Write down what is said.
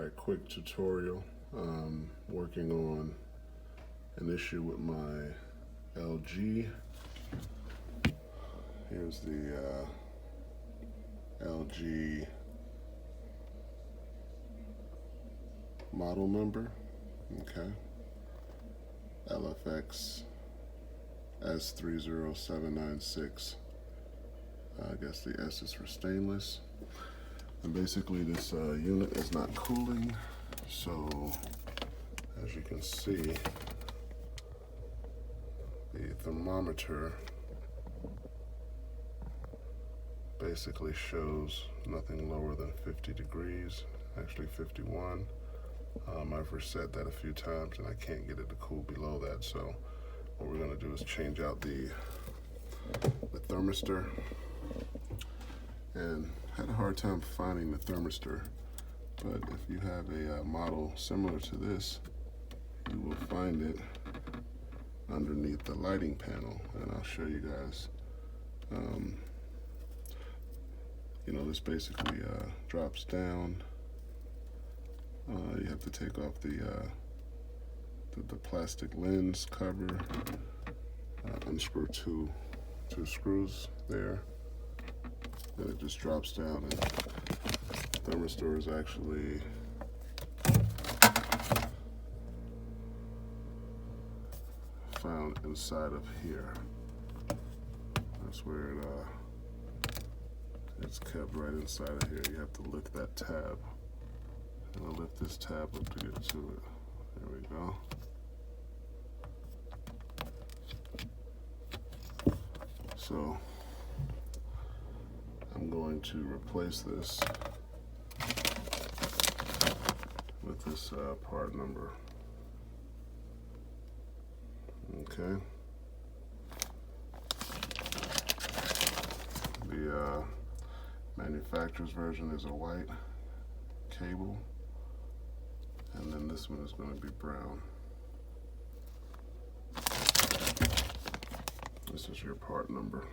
Alright, quick tutorial. Working on an issue with my LG. Here's the LG model number. Okay. LFX S30796. I guess the S is for stainless. And basically this unit is not cooling, so as you can see, the thermometer basically shows nothing lower than 50 degrees, actually 51. I've reset that a few times and I can't get it to cool below that, so what we're going to do is change out the thermistor. And had a hard time finding the thermistor, but if you have a model similar to this, you will find it underneath the lighting panel, and I'll show you guys. You know, this basically drops down. You have to take off the plastic lens cover, unscrew two screws there, and it just drops down, and the thermistor is actually found inside of here. That's where it's kept, right inside of here. You have to lift that tab. And I'll lift this tab up to get to it. There we go. So I'm going to replace this with this part number. Okay. The manufacturer's version is a white cable, and then this one is going to be brown. This is your part number.